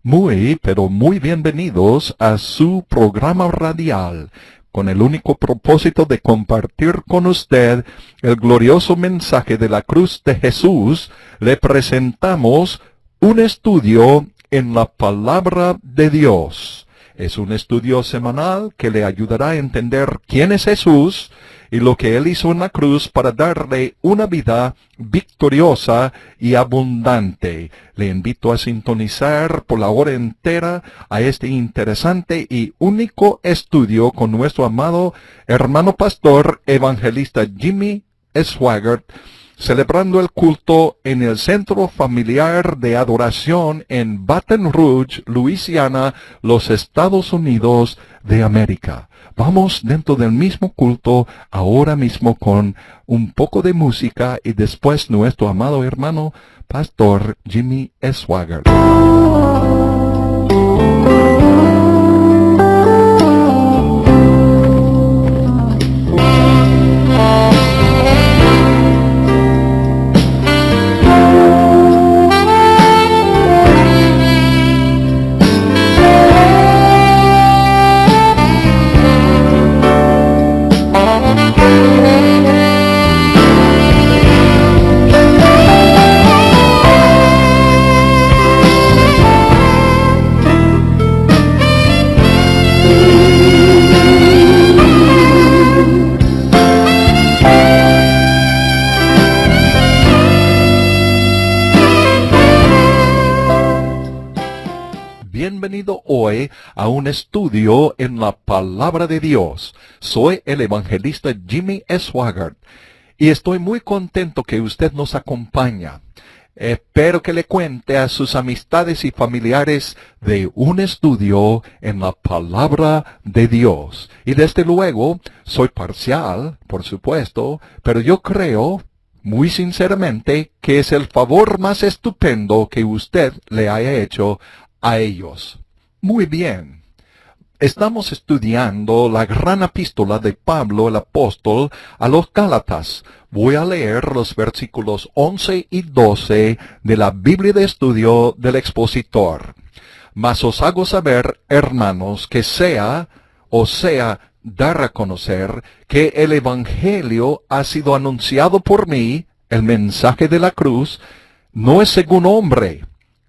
Muy, pero muy bienvenidos a su programa radial, con el único propósito de compartir con usted el glorioso mensaje de la cruz de Jesús. Le presentamos un estudio en la palabra de Dios. Es un estudio semanal que le ayudará a entender quién es Jesús y lo que Él hizo en la cruz para darle una vida victoriosa y abundante. Le invito a sintonizar por la hora entera a este interesante y único estudio con nuestro amado hermano pastor evangelista Jimmy Swaggart, celebrando el culto en el Centro Familiar de Adoración en Baton Rouge, Luisiana, los Estados Unidos de América. Vamos dentro del mismo culto ahora mismo con un poco de música y después nuestro amado hermano pastor Jimmy Swaggart. Bienvenido hoy a un estudio en la palabra de Dios. Soy el evangelista Jimmy Swaggart y estoy muy contento que usted nos acompaña. Espero que le cuente a sus amistades y familiares de un estudio en la palabra de Dios. Y desde luego, soy parcial, por supuesto, pero yo creo, muy sinceramente, que es el favor más estupendo que usted le haya hecho a ellos. Muy bien. Estamos estudiando la gran epístola de Pablo el apóstol a los Gálatas. Voy a leer los versículos 11 y 12 de la Biblia de estudio del expositor. Mas os hago saber, hermanos, que dar a conocer que el evangelio ha sido anunciado por mí, el mensaje de la cruz, no es según hombre.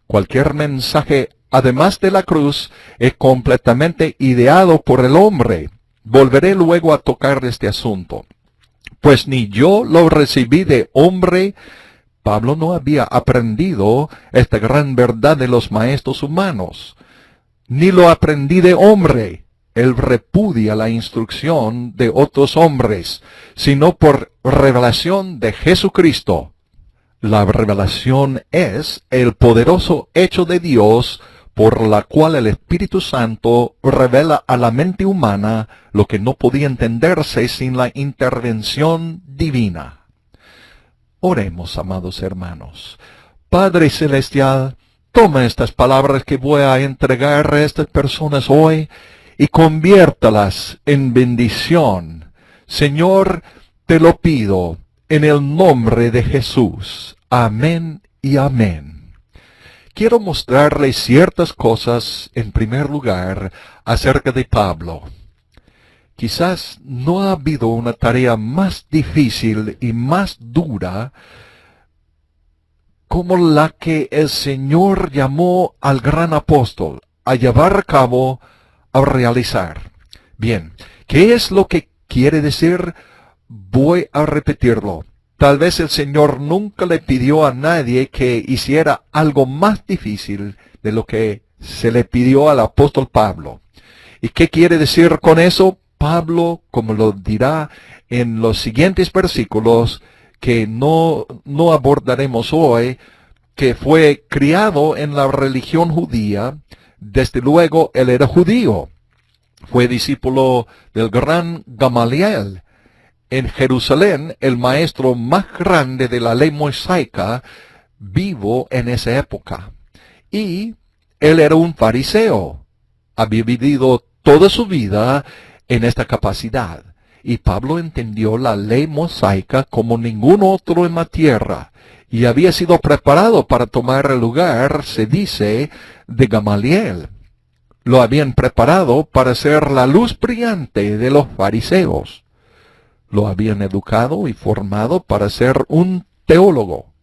Cualquier mensaje además de la cruz, es completamente ideado por el hombre. Volveré luego a tocar este asunto. Pues ni yo lo recibí de hombre. Pablo no había aprendido esta gran verdad de los maestros humanos. Ni lo aprendí de hombre. Él repudia la instrucción de otros hombres, sino por revelación de Jesucristo. La revelación es el poderoso hecho de Dios por la cual el Espíritu Santo revela a la mente humana lo que no podía entenderse sin la intervención divina. Oremos, amados hermanos. Padre Celestial, toma estas palabras que voy a entregar a estas personas hoy y conviértalas en bendición. Señor, te lo pido en el nombre de Jesús. Amén y amén. Quiero mostrarles ciertas cosas, en primer lugar, acerca de Pablo. Quizás no ha habido una tarea más difícil y más dura como la que el Señor llamó al gran apóstol a llevar a cabo, a realizar. Bien, ¿qué es lo que quiere decir? Voy a repetirlo. Tal vez el Señor nunca le pidió a nadie que hiciera algo más difícil de lo que se le pidió al apóstol Pablo. ¿Y qué quiere decir con eso? Pablo, como lo dirá en los siguientes versículos, que no abordaremos hoy, que fue criado en la religión judía. Desde luego, él era judío. Fue discípulo del gran Gamaliel. En Jerusalén, el maestro más grande de la ley mosaica, vivo en esa época. Y él era un fariseo. Había vivido toda su vida en esta capacidad. Y Pablo entendió la ley mosaica como ningún otro en la tierra. y había sido preparado para tomar el lugar, se dice, de Gamaliel. Lo habían preparado para ser la luz brillante de los fariseos. Lo habían educado y formado para ser un teólogo,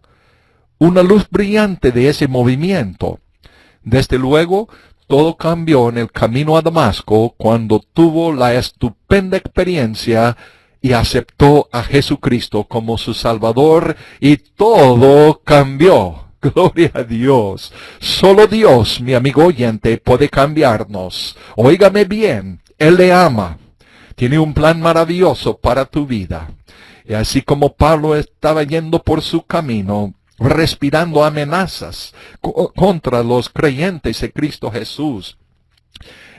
una luz brillante de ese movimiento. Desde luego, todo cambió en el camino a Damasco cuando tuvo la estupenda experiencia y aceptó a Jesucristo como su Salvador, y todo cambió. Gloria a Dios. Solo Dios, mi amigo oyente, puede cambiarnos. Óigame bien, Él le ama. Tiene un plan maravilloso para tu vida. Y así como Pablo estaba yendo por su camino, respirando amenazas contra los creyentes de Cristo Jesús,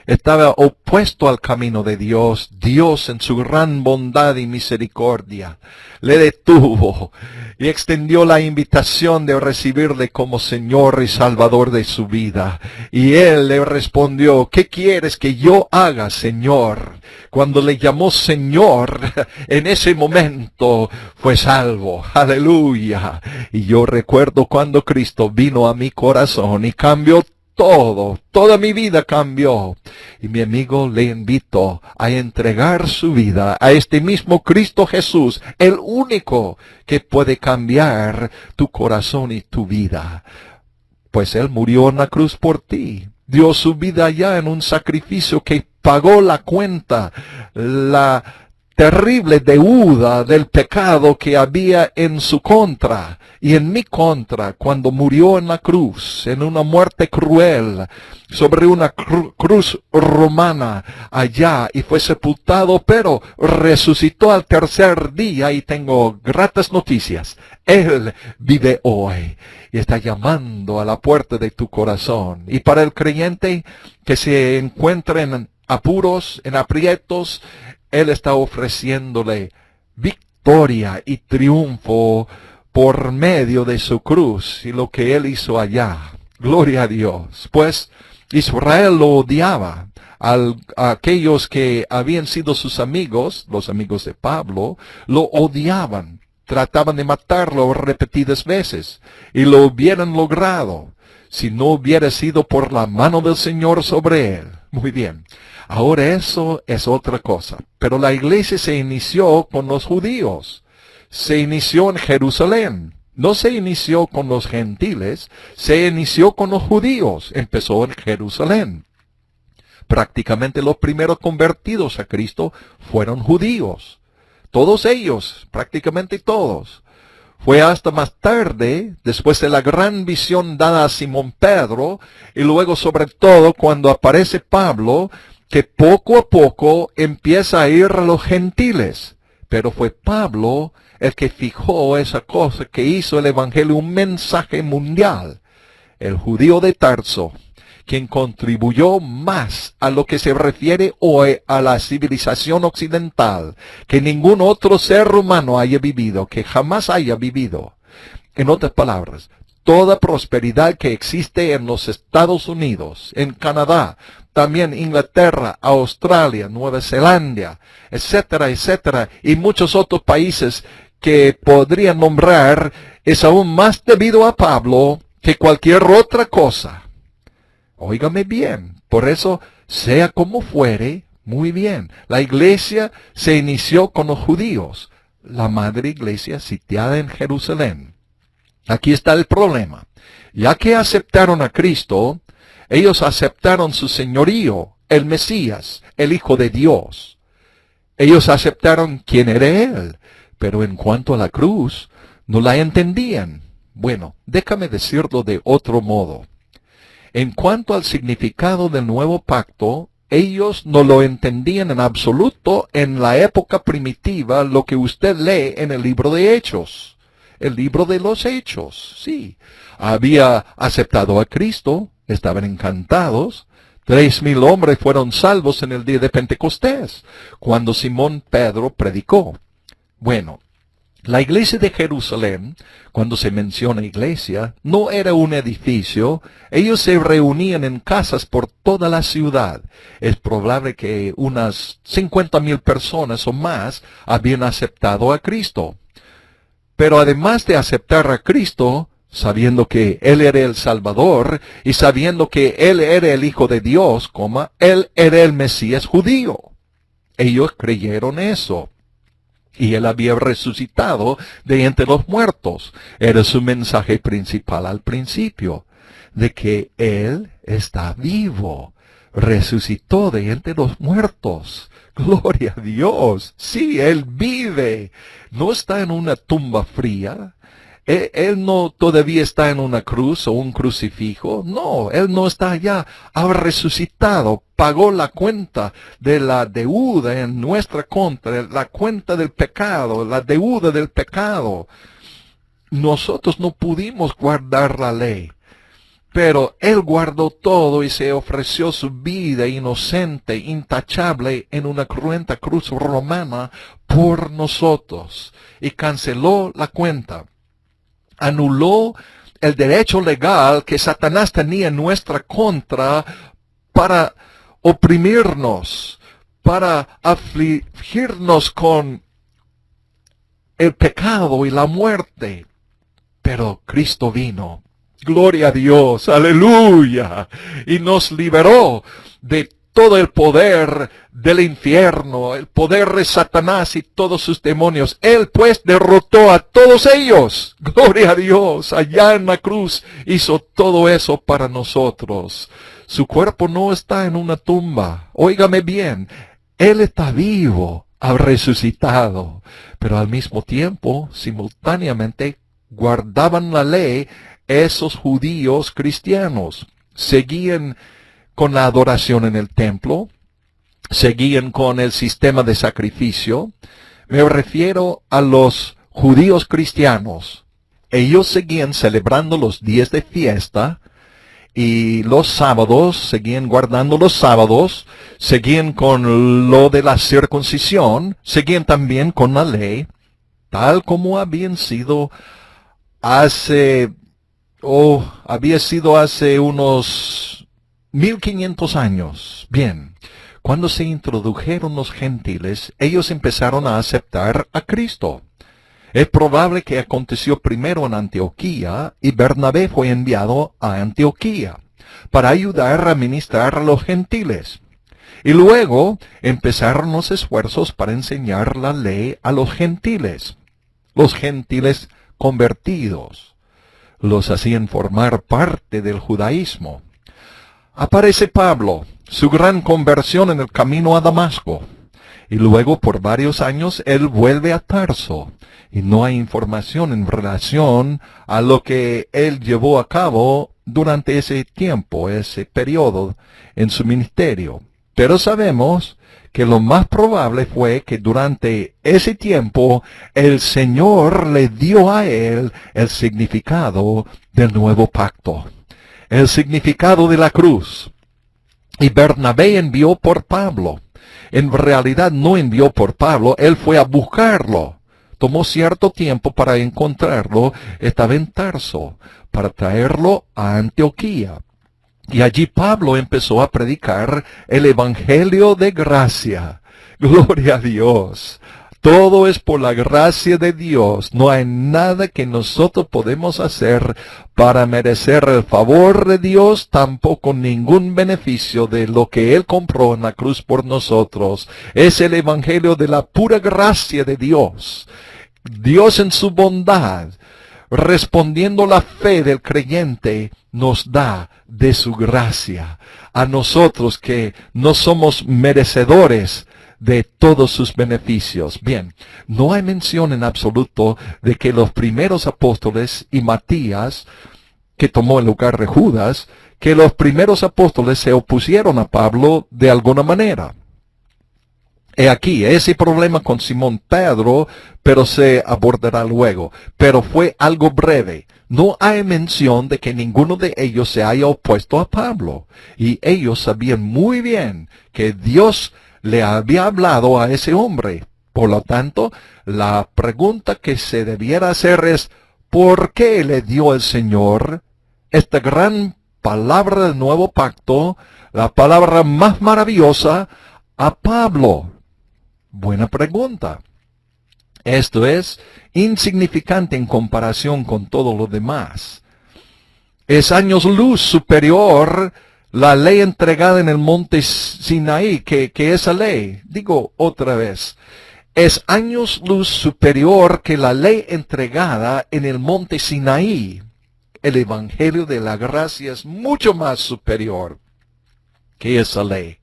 estaba opuesto al camino de Dios. Dios, en su gran bondad y misericordia, le detuvo y extendió la invitación de recibirle como Señor y Salvador de su vida. Y él le respondió: ¿qué quieres que yo haga, Señor? Cuando le llamó Señor, en ese momento fue salvo. Aleluya. Y yo recuerdo cuando Cristo vino a mi corazón y cambió toda mi vida cambió. Y mi amigo, le invito a entregar su vida a este mismo Cristo Jesús, el único que puede cambiar tu corazón y tu vida. Pues Él murió en la cruz por ti. Dio su vida ya en un sacrificio que pagó la cuenta, la terrible deuda del pecado que había en su contra y en mi contra cuando murió en la cruz, en una muerte cruel, sobre una cruz romana allá, y fue sepultado, pero resucitó al tercer día. Y tengo gratas noticias: Él vive hoy y está llamando a la puerta de tu corazón. Y para el creyente que se encuentra en apuros, en aprietos, Él está ofreciéndole victoria y triunfo por medio de su cruz y lo que Él hizo allá. Gloria a Dios. Pues Israel lo odiaba. A aquellos que habían sido sus amigos, los amigos de Pablo, lo odiaban. Trataban de matarlo repetidas veces, y lo hubieran logrado si no hubiera sido por la mano del Señor sobre él. Muy bien. Ahora eso es otra cosa. Pero la iglesia se inició con los judíos. Se inició en Jerusalén. No se inició con los gentiles, se inició con los judíos. Empezó en Jerusalén. Prácticamente los primeros convertidos a Cristo fueron judíos. Todos ellos, prácticamente todos. Fue hasta más tarde, después de la gran visión dada a Simón Pedro, y luego sobre todo cuando aparece Pablo, que poco a poco empieza a ir a los gentiles. Pero fue Pablo el que fijó esa cosa, que hizo el Evangelio un mensaje mundial. El judío de Tarso, quien contribuyó más a lo que se refiere hoy a la civilización occidental que ningún otro ser humano haya vivido, que jamás haya vivido. En otras palabras, toda prosperidad que existe en los Estados Unidos, en Canadá, también Inglaterra, Australia, Nueva Zelanda, etcétera, etcétera, y muchos otros países que podrían nombrar, es aún más debido a Pablo que cualquier otra cosa. Óigame bien, por eso, sea como fuere, muy bien, la iglesia se inició con los judíos, la madre iglesia sitiada en Jerusalén. Aquí está el problema. Ya que aceptaron a Cristo, ellos aceptaron su señorío, el Mesías, el Hijo de Dios. Ellos aceptaron quién era Él, pero en cuanto a la cruz, no la entendían. Bueno, déjame decirlo de otro modo. En cuanto al significado del nuevo pacto, ellos no lo entendían en absoluto en la época primitiva, lo que usted lee en el libro de Hechos. El libro de los Hechos, sí. Había aceptado a Cristo, estaban encantados. 3,000 hombres fueron salvos en el día de Pentecostés, cuando Simón Pedro predicó. Bueno, la iglesia de Jerusalén, cuando se menciona iglesia, no era un edificio. Ellos se reunían en casas por toda la ciudad. Es probable que unas 50,000 personas o más habían aceptado a Cristo. Pero además de aceptar a Cristo, sabiendo que Él era el Salvador y sabiendo que Él era el Hijo de Dios, Él era el Mesías judío. Ellos creyeron eso. Y Él había resucitado de entre los muertos. Era su mensaje principal al principio, de que Él está vivo. Resucitó de entre los muertos. Gloria a Dios. Sí, Él vive. No está en una tumba fría. Él no todavía está en una cruz o un crucifijo. No, Él no está allá. Ha resucitado. Pagó la cuenta de la deuda en nuestra contra. La cuenta del pecado. La deuda del pecado. Nosotros no pudimos guardar la ley. Pero Él guardó todo y se ofreció su vida inocente, intachable, en una cruenta cruz romana por nosotros. Y canceló la cuenta. Anuló el derecho legal que Satanás tenía en nuestra contra para oprimirnos, para afligirnos con el pecado y la muerte. Pero Cristo vino. Gloria a Dios, aleluya. Y nos liberó de todo el poder del infierno, el poder de Satanás y todos sus demonios. Él pues derrotó a todos ellos. Gloria a Dios, allá en la cruz hizo todo eso para nosotros. Su cuerpo no está en una tumba. Óigame bien, Él está vivo, ha resucitado. Pero al mismo tiempo, simultáneamente, guardaban la ley esos judíos cristianos. Seguían con la adoración en el templo, seguían con el sistema de sacrificio. Me refiero a los judíos cristianos. Ellos seguían celebrando los días de fiesta y los sábados, seguían guardando los sábados, seguían con lo de la circuncisión, seguían también con la ley, tal como había sido hace unos 1500 años. Bien, cuando se introdujeron los gentiles, ellos empezaron a aceptar a Cristo. Es probable que aconteció primero en Antioquía y Bernabé fue enviado a Antioquía para ayudar a ministrar a los gentiles. Y luego empezaron los esfuerzos para enseñar la ley a los gentiles convertidos. Los hacían formar parte del judaísmo. Aparece Pablo, su gran conversión en el camino a Damasco. Y luego por varios años él vuelve a Tarso. Y no hay información en relación a lo que él llevó a cabo durante ese tiempo, ese periodo en su ministerio. Pero sabemos que lo más probable fue que durante ese tiempo el Señor le dio a él el significado del nuevo pacto, el significado de la cruz. Y Bernabé envió por Pablo. En realidad no envió por Pablo, él fue a buscarlo. Tomó cierto tiempo para encontrarlo, estaba en Tarso, para traerlo a Antioquía. Y allí Pablo empezó a predicar el Evangelio de gracia. Gloria a Dios. Todo es por la gracia de Dios. No hay nada que nosotros podemos hacer para merecer el favor de Dios, tampoco ningún beneficio de lo que Él compró en la cruz por nosotros. Es el Evangelio de la pura gracia de Dios. Dios en su bondad, respondiendo la fe del creyente, nos da de su gracia a nosotros que no somos merecedores de todos sus beneficios. Bien, no hay mención en absoluto de que los primeros apóstoles y Matías, que tomó el lugar de Judas, que los primeros apóstoles se opusieron a Pablo de alguna manera. He aquí, ese problema con Simón Pedro, pero se abordará luego. Pero fue algo breve. No hay mención de que ninguno de ellos se haya opuesto a Pablo. Y ellos sabían muy bien que Dios le había hablado a ese hombre. Por lo tanto, la pregunta que se debiera hacer es, ¿por qué le dio el Señor esta gran palabra del nuevo pacto, la palabra más maravillosa, a Pablo? Buena pregunta. Esto es insignificante en comparación con todo lo demás. Es años luz superior la ley entregada en el monte Sinaí, que esa ley, digo otra vez, es años luz superior que la ley entregada en el monte Sinaí. El Evangelio de la Gracia es mucho más superior que esa ley.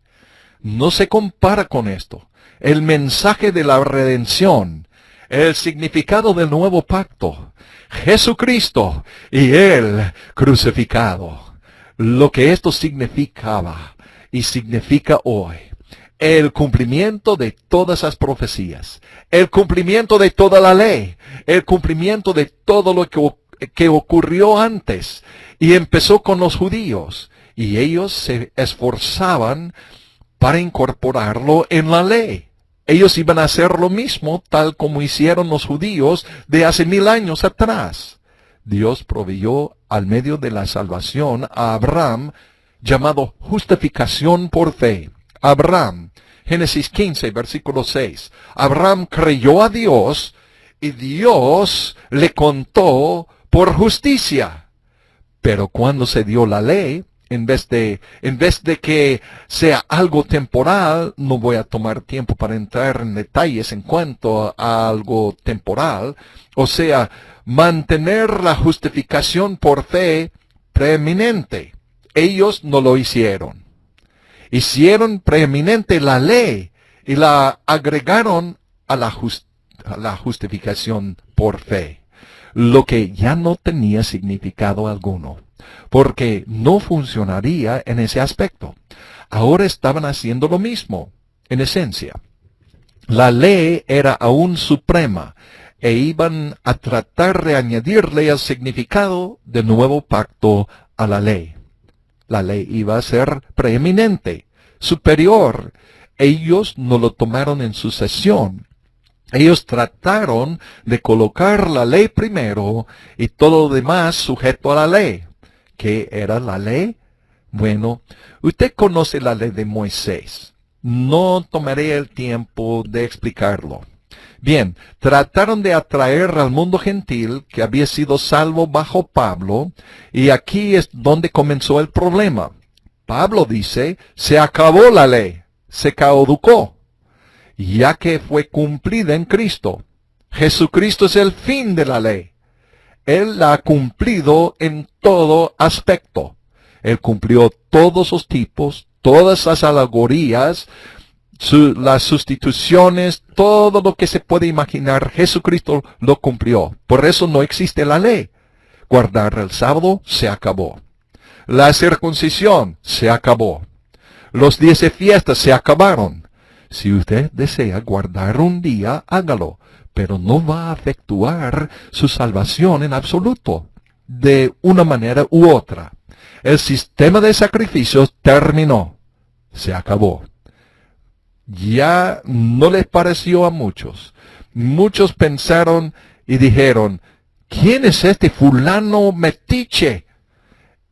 No se compara con esto. El mensaje de la redención, el significado del nuevo pacto, Jesucristo y Él crucificado. Lo que esto significaba y significa hoy. El cumplimiento de todas las profecías. El cumplimiento de toda la ley. El cumplimiento de todo lo que ocurrió antes. Y empezó con los judíos. Y ellos se esforzaban para incorporarlo en la ley. Ellos iban a hacer lo mismo tal como hicieron los judíos de hace 1000 años atrás. Dios proveyó al medio de la salvación a Abraham, llamado justificación por fe. Abraham, Génesis 15, versículo 6. Abraham creyó a Dios y Dios le contó por justicia. Pero cuando se dio la ley, en vez de que sea algo temporal, no voy a tomar tiempo para entrar en detalles en cuanto a algo temporal, o sea, mantener la justificación por fe preeminente. Ellos no lo hicieron. Hicieron preeminente la ley y la agregaron a la justificación por fe, lo que ya no tenía significado alguno, porque no funcionaría en ese aspecto. Ahora estaban haciendo lo mismo, en esencia. La ley era aún suprema, e iban a tratar de añadirle el significado del nuevo pacto a la ley. La ley iba a ser preeminente, superior. Ellos no lo tomaron en sucesión. Ellos trataron de colocar la ley primero y todo lo demás sujeto a la ley. ¿Qué era la ley? Bueno, usted conoce la ley de Moisés. No tomaré el tiempo de explicarlo. Bien, trataron de atraer al mundo gentil que había sido salvo bajo Pablo, y aquí es donde comenzó el problema. Pablo dice, se acabó la ley, se caducó, ya que fue cumplida en Cristo. Jesucristo es el fin de la ley. Él la ha cumplido en todo aspecto. Él cumplió todos los tipos, todas las alegorías, las sustituciones, todo lo que se puede imaginar, Jesucristo lo cumplió. Por eso no existe la ley. Guardar el sábado se acabó. La circuncisión se acabó. Los días de fiesta se acabaron. Si usted desea guardar un día, hágalo, pero no va a efectuar su salvación en absoluto, de una manera u otra. El sistema de sacrificios terminó. Se acabó. Ya no les pareció a muchos. Muchos pensaron y dijeron, ¿quién es este fulano metiche?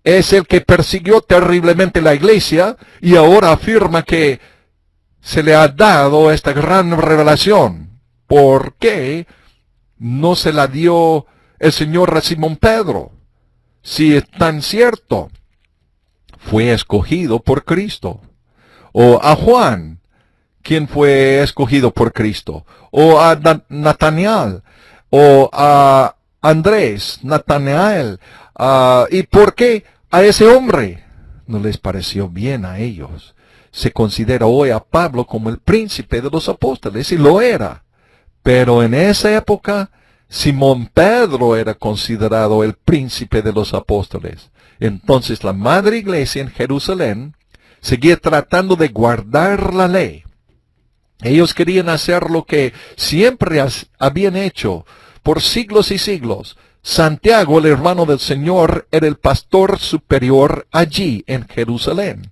Es el que persiguió terriblemente la iglesia y ahora afirma que se le ha dado esta gran revelación. ¿Por qué no se la dio el Señor a Simón Pedro? Si es tan cierto, fue escogido por Cristo. O a Juan, quien fue escogido por Cristo, o a Natanael, o a Andrés, Natanael. ¿Y por qué a ese hombre? No les pareció bien a ellos. Se considera hoy a Pablo como el príncipe de los apóstoles, y lo era. Pero en esa época, Simón Pedro era considerado el príncipe de los apóstoles. Entonces la madre iglesia en Jerusalén seguía tratando de guardar la ley. Ellos querían hacer lo que siempre habían hecho por siglos y siglos. Santiago, el hermano del Señor, era el pastor superior allí en Jerusalén.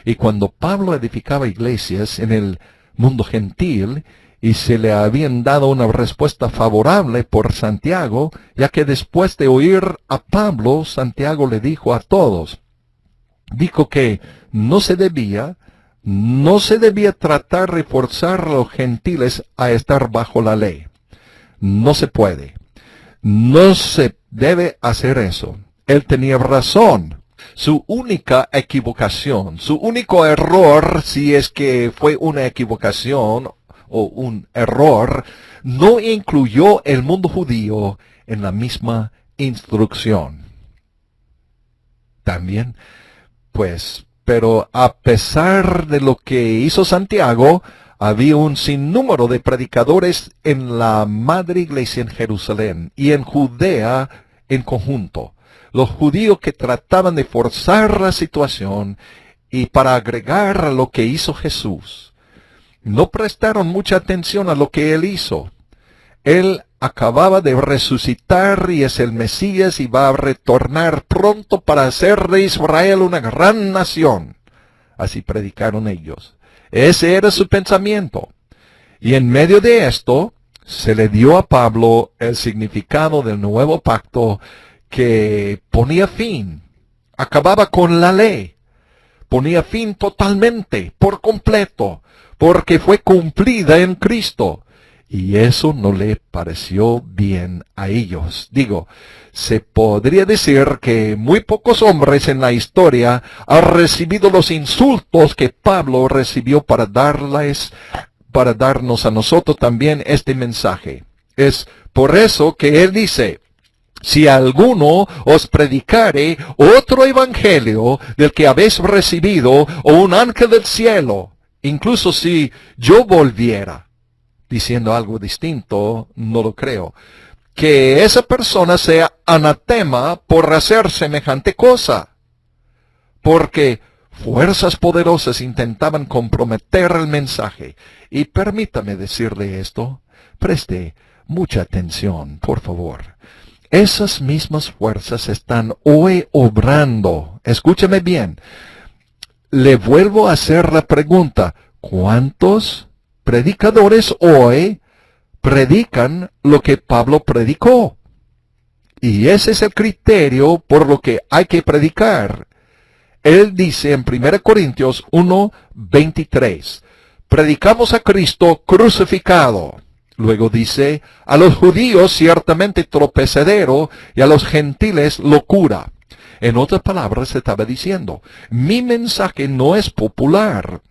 Y cuando Pablo edificaba iglesias en el mundo gentil, y se le habían dado una respuesta favorable por Santiago, ya que después de oír a Pablo, Santiago le dijo a todos, dijo que no se debía tratar de forzar a los gentiles a estar bajo la ley. No se puede. No se debe hacer eso. Él tenía razón. Su única equivocación, su único error, si es que fue una equivocación o un error, no incluyó el mundo judío en la misma instrucción. También, pues, pero a pesar de lo que hizo Santiago, había un sinnúmero de predicadores en la madre iglesia en Jerusalén y en Judea en conjunto. Los judíos que trataban de forzar la situación y para agregar a lo que hizo Jesús. No prestaron mucha atención a lo que él hizo. Él acababa de resucitar y es el Mesías y va a retornar pronto para hacer de Israel una gran nación. Así predicaron ellos. Ese era su pensamiento. Y en medio de esto, se le dio a Pablo el significado del nuevo pacto que ponía fin, acababa con la ley, ponía fin totalmente, por completo, porque fue cumplida en Cristo. Y eso no le pareció bien a ellos. Digo, se podría decir que muy pocos hombres en la historia han recibido los insultos que Pablo recibió para darnos a nosotros también este mensaje. Es por eso que él dice, si alguno os predicare otro evangelio del que habéis recibido, o un ángel del cielo, incluso si yo volviera diciendo algo distinto, no lo creo, que esa persona sea anatema por hacer semejante cosa, porque fuerzas poderosas intentaban comprometer el mensaje. Y permítame decirle esto, preste mucha atención, por favor. Esas mismas fuerzas están hoy obrando. Escúchame bien. Le vuelvo a hacer la pregunta, ¿cuántos predicadores hoy predican lo que Pablo predicó? Y ese es el criterio por lo que hay que predicar. Él dice en 1 Corintios 1:23, predicamos a Cristo crucificado. Luego dice, a los judíos ciertamente tropezadero y a los gentiles locura. En otras palabras, estaba diciendo, mi mensaje no es popular.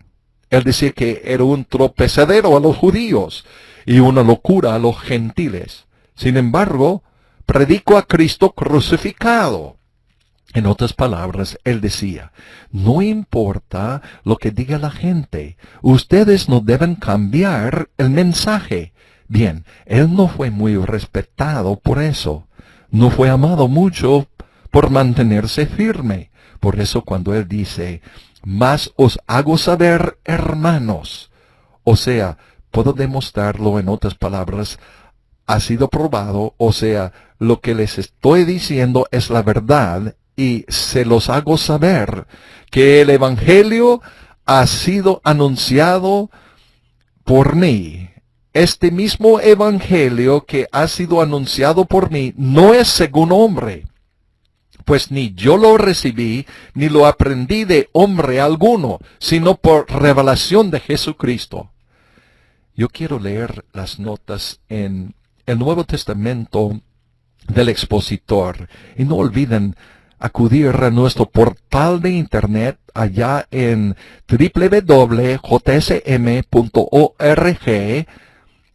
Él decía que era un tropezadero a los judíos y una locura a los gentiles. Sin embargo, predico a Cristo crucificado. En otras palabras, él decía, no importa lo que diga la gente, ustedes no deben cambiar el mensaje. Bien, él no fue muy respetado por eso. No fue amado mucho por mantenerse firme. Por eso cuando él dice, mas os hago saber, hermanos. O sea, puedo demostrarlo en otras palabras, ha sido probado, o sea, lo que les estoy diciendo es la verdad y se los hago saber que el Evangelio ha sido anunciado por mí. Este mismo Evangelio que ha sido anunciado por mí no es según hombre, pues ni yo lo recibí, ni lo aprendí de hombre alguno, sino por revelación de Jesucristo. Yo quiero leer las notas en el Nuevo Testamento del expositor. Y no olviden acudir a nuestro portal de internet allá en www.jsm.org.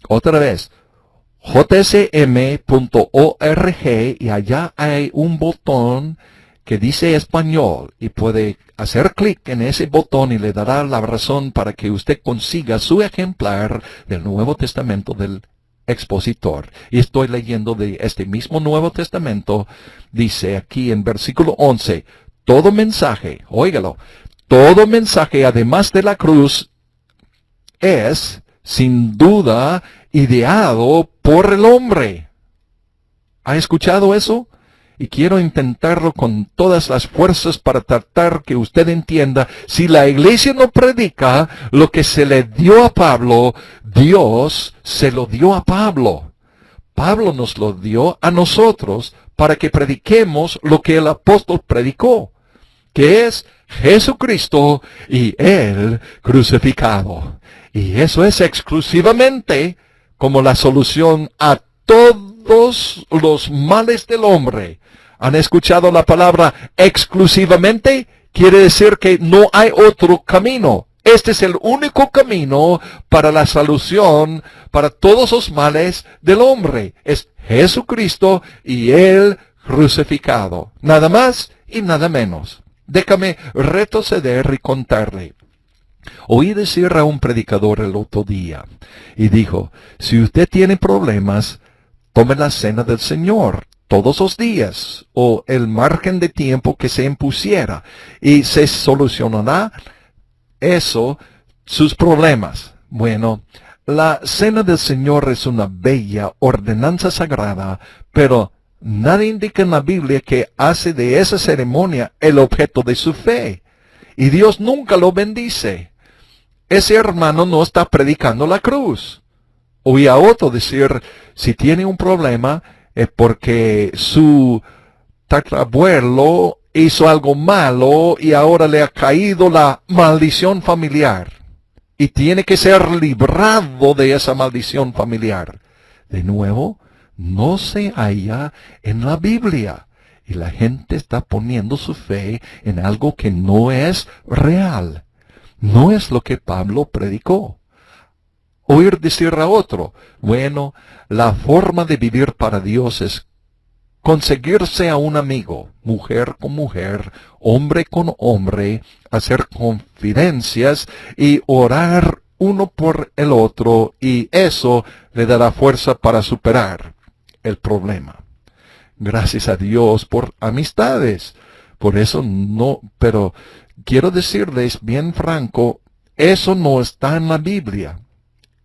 Otra vez, jsm.org, y allá hay un botón que dice español y puede hacer clic en ese botón y le dará la razón para que usted consiga su ejemplar del Nuevo Testamento del expositor. Y estoy leyendo de este mismo Nuevo Testamento. Dice aquí en versículo 11, todo mensaje, óigalo, todo mensaje además de la cruz es sin duda ideado por el hombre. ¿Ha escuchado eso? Y quiero intentarlo con todas las fuerzas para tratar que usted entienda, si la iglesia no predica lo que se le dio a Pablo, Dios se lo dio a Pablo. Pablo nos lo dio a nosotros para que prediquemos lo que el apóstol predicó, que es Jesucristo y Él crucificado. Y eso es exclusivamente como la solución a todos los males del hombre. ¿Han escuchado la palabra exclusivamente? Quiere decir que no hay otro camino. Este es el único camino para la solución para todos los males del hombre. Es Jesucristo y Él crucificado. Nada más y nada menos. Déjame retroceder y contarle. Oí decir a un predicador el otro día, y dijo, si usted tiene problemas, tome la cena del Señor todos los días, o el margen de tiempo que se impusiera, y se solucionará sus problemas. Bueno, la cena del Señor es una bella ordenanza sagrada, pero nada indica en la Biblia que hace de esa ceremonia el objeto de su fe. Y Dios nunca lo bendice. Ese hermano no está predicando la cruz. Oí a otro decir, si tiene un problema es porque su tatarabuelo hizo algo malo y ahora le ha caído la maldición familiar. Y tiene que ser librado de esa maldición familiar. De nuevo, no se halla en la Biblia. Y la gente está poniendo su fe en algo que no es real. No es lo que Pablo predicó. Oír decir a otro, bueno, la forma de vivir para Dios es conseguirse a un amigo, mujer con mujer, hombre con hombre, hacer confidencias y orar uno por el otro, y eso le dará fuerza para superar el problema. Gracias a Dios por amistades. Por eso no, pero quiero decirles bien franco, eso no está en la Biblia.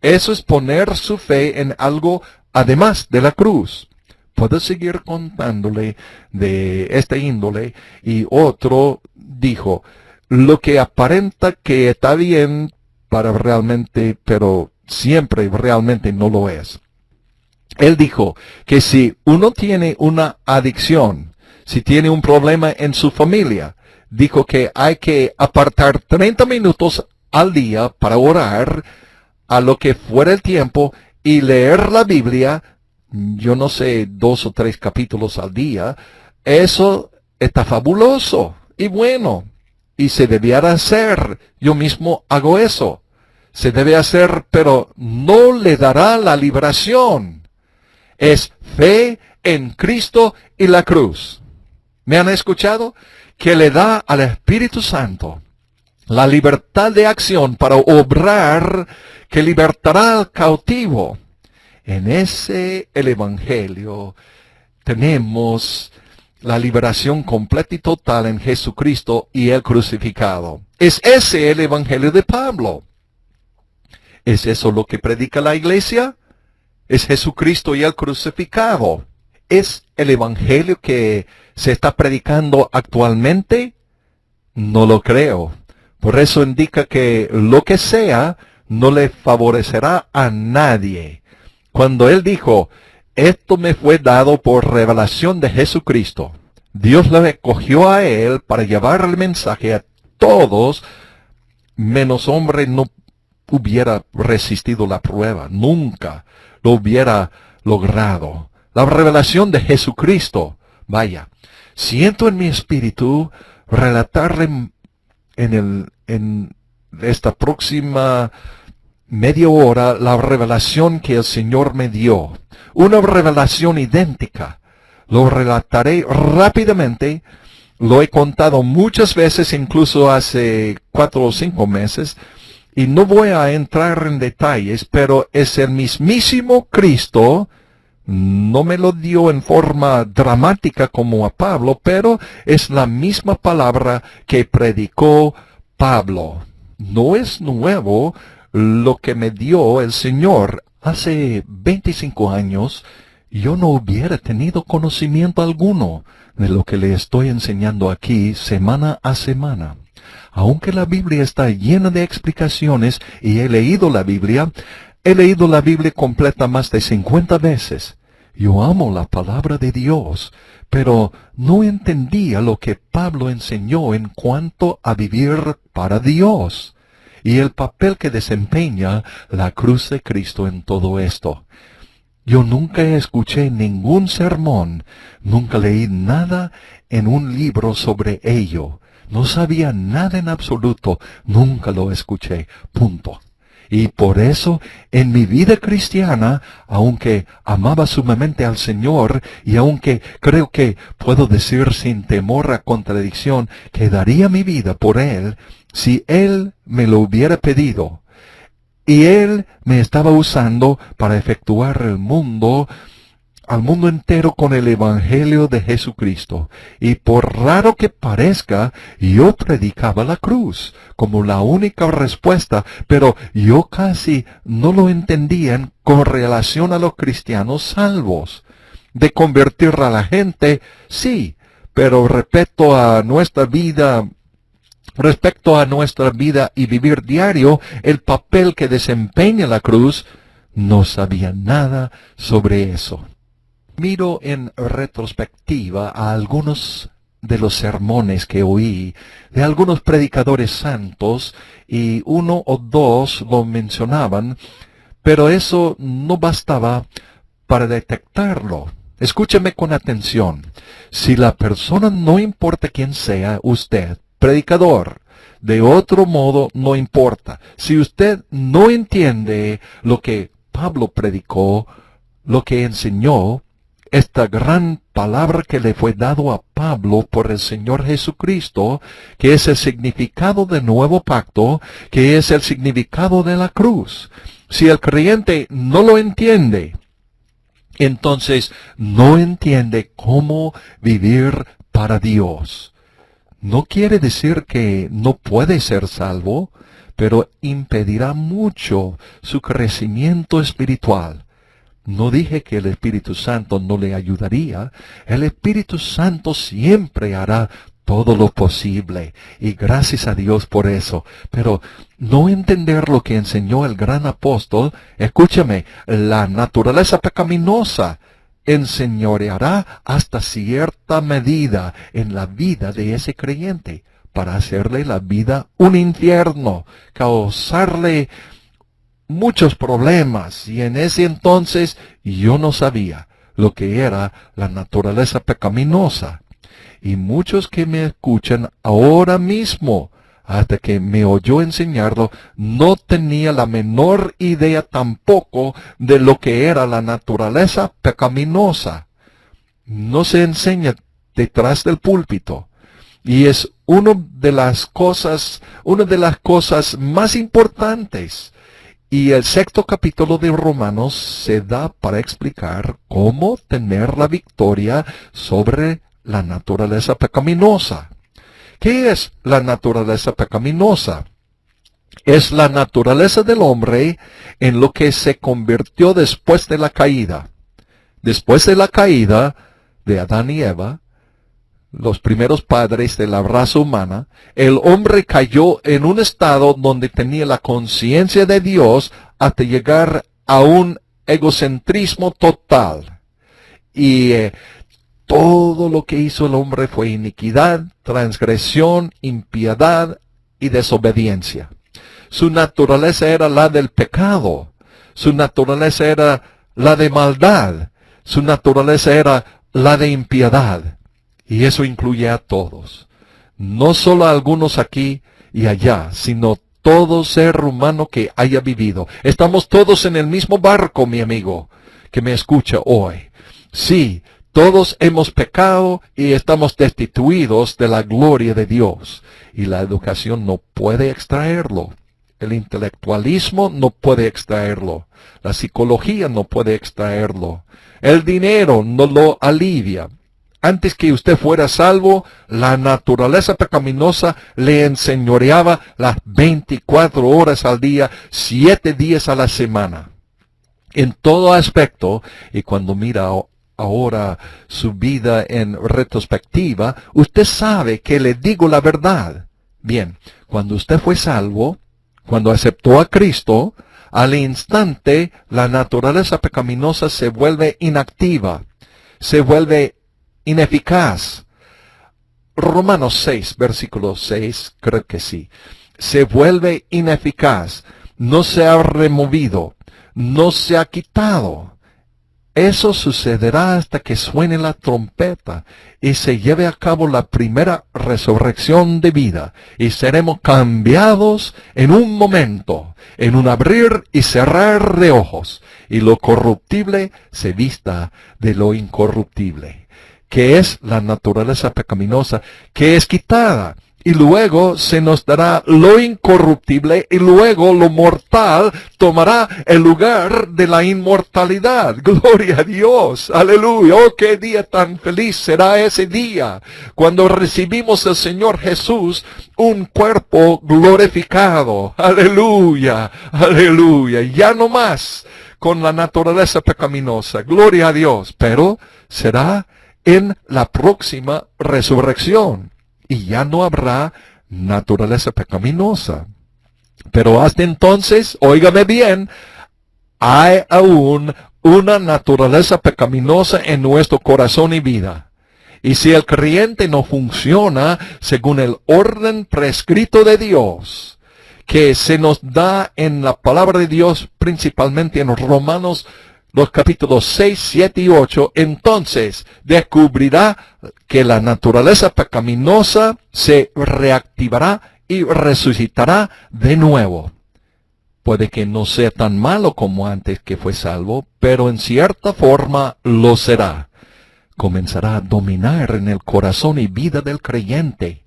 Eso es poner su fe en algo además de la cruz. Puedo seguir contándole de esta índole. Y otro dijo, lo que aparenta que está bien para realmente, pero siempre realmente no lo es. Él dijo que si uno tiene una adicción, si tiene un problema en su familia, dijo que hay que apartar 30 minutos al día para orar a lo que fuera el tiempo y leer la Biblia, yo no sé, 2 o 3 capítulos al día. Eso está fabuloso y bueno, y se debiera hacer. Yo mismo hago eso. Se debe hacer, pero no le dará la liberación. Es fe en Cristo y la cruz. ¿Me han escuchado? Que le da al Espíritu Santo la libertad de acción para obrar, que libertará al cautivo. En el Evangelio tenemos la liberación completa y total en Jesucristo y el crucificado. Es ese el Evangelio de Pablo. ¿Es eso lo que predica la iglesia? ¿Es Jesucristo y el crucificado? ¿Es el Evangelio que se está predicando actualmente? No lo creo. Por eso indica que lo que sea no le favorecerá a nadie. Cuando él dijo, esto me fue dado por revelación de Jesucristo, Dios le escogió a él para llevar el mensaje a todos, menos hombre no hubiera resistido la prueba, nunca lo hubiera logrado. La revelación de Jesucristo, vaya, siento en mi espíritu relatarle en esta próxima media hora la revelación que el Señor me dio. Una revelación idéntica. Lo relataré rápidamente. Lo he contado muchas veces, incluso hace 4 o 5 meses. Y no voy a entrar en detalles, pero es el mismísimo Cristo. No me lo dio en forma dramática como a Pablo, pero es la misma palabra que predicó Pablo. No es nuevo lo que me dio el Señor. Hace 25 años yo no hubiera tenido conocimiento alguno de lo que le estoy enseñando aquí semana a semana. Aunque la Biblia está llena de explicaciones y he leído la Biblia completa más de 50 veces. Yo amo la palabra de Dios, pero no entendía lo que Pablo enseñó en cuanto a vivir para Dios y el papel que desempeña la cruz de Cristo en todo esto. Yo nunca escuché ningún sermón, nunca leí nada en un libro sobre ello. No sabía nada en absoluto, nunca lo escuché, punto. Y por eso, en mi vida cristiana, aunque amaba sumamente al Señor, y aunque creo que puedo decir sin temor a contradicción que daría mi vida por Él, si Él me lo hubiera pedido, y Él me estaba usando para efectuar al mundo entero con el Evangelio de Jesucristo. Y por raro que parezca, yo predicaba la cruz como la única respuesta, pero yo casi no lo entendía con relación a los cristianos salvos. De convertir a la gente, sí, pero respecto a nuestra vida y vivir diario, el papel que desempeña la cruz, no sabía nada sobre eso. Miro en retrospectiva a algunos de los sermones que oí de algunos predicadores santos, y uno o dos lo mencionaban, pero eso no bastaba para detectarlo. Escúcheme con atención. Si la persona, no importa quién sea usted, predicador, de otro modo no importa. Si usted no entiende lo que Pablo predicó, lo que enseñó, esta gran palabra que le fue dado a Pablo por el Señor Jesucristo, que es el significado del nuevo pacto, que es el significado de la cruz. Si el creyente no lo entiende, entonces no entiende cómo vivir para Dios. No quiere decir que no puede ser salvo, pero impedirá mucho su crecimiento espiritual. No dije que el Espíritu Santo no le ayudaría. El Espíritu Santo siempre hará todo lo posible, y gracias a Dios por eso. Pero no entender lo que enseñó el gran apóstol, escúchame, la naturaleza pecaminosa enseñoreará hasta cierta medida en la vida de ese creyente, para hacerle la vida un infierno, causarle muchos problemas. Y en ese entonces yo no sabía lo que era la naturaleza pecaminosa. Y muchos que me escuchan ahora mismo, hasta que me oyó enseñarlo, no tenía la menor idea tampoco de lo que era la naturaleza pecaminosa. No se enseña detrás del púlpito. Y es una de las cosas más importantes. Y el 6º capítulo de Romanos se da para explicar cómo tener la victoria sobre la naturaleza pecaminosa. ¿Qué es la naturaleza pecaminosa? Es la naturaleza del hombre en lo que se convirtió después de la caída. Después de la caída de Adán y Eva, los primeros padres de la raza humana, el hombre cayó en un estado donde tenía la conciencia de Dios hasta llegar a un egocentrismo total. Y todo lo que hizo el hombre fue iniquidad, transgresión, impiedad y desobediencia. Su naturaleza era la del pecado. Su naturaleza era la de maldad. Su naturaleza era la de impiedad. Y eso incluye a todos. No solo a algunos aquí y allá, sino todo ser humano que haya vivido. Estamos todos en el mismo barco, mi amigo, que me escucha hoy. Sí, todos hemos pecado y estamos destituidos de la gloria de Dios. Y la educación no puede extraerlo. El intelectualismo no puede extraerlo. La psicología no puede extraerlo. El dinero no lo alivia. Antes que usted fuera salvo, la naturaleza pecaminosa le enseñoreaba las 24 horas al día, 7 días a la semana. En todo aspecto, y cuando mira ahora su vida en retrospectiva, usted sabe que le digo la verdad. Bien, cuando usted fue salvo, cuando aceptó a Cristo, al instante la naturaleza pecaminosa se vuelve inactiva, se vuelve ineficaz. Romanos 6, versículo 6, creo que sí. Se vuelve ineficaz, no se ha removido, no se ha quitado. Eso sucederá hasta que suene la trompeta y se lleve a cabo la primera resurrección de vida, y seremos cambiados en un momento, en un abrir y cerrar de ojos, y lo corruptible se vista de lo incorruptible, que es la naturaleza pecaminosa, que es quitada. Y luego se nos dará lo incorruptible, y luego lo mortal tomará el lugar de la inmortalidad. Gloria a Dios, aleluya. Oh, qué día tan feliz será ese día, cuando recibimos del Señor Jesús un cuerpo glorificado. Aleluya, aleluya. Ya no más con la naturaleza pecaminosa. Gloria a Dios. Pero será en la próxima resurrección. Y ya no habrá naturaleza pecaminosa. Pero hasta entonces, óigame bien, hay aún una naturaleza pecaminosa en nuestro corazón y vida. Y si el creyente no funciona según el orden prescrito de Dios, que se nos da en la palabra de Dios, principalmente en Romanos, los capítulos 6, 7 y 8, entonces descubrirá que la naturaleza pecaminosa se reactivará y resucitará de nuevo. Puede que no sea tan malo como antes que fue salvo, pero en cierta forma lo será. Comenzará a dominar en el corazón y vida del creyente.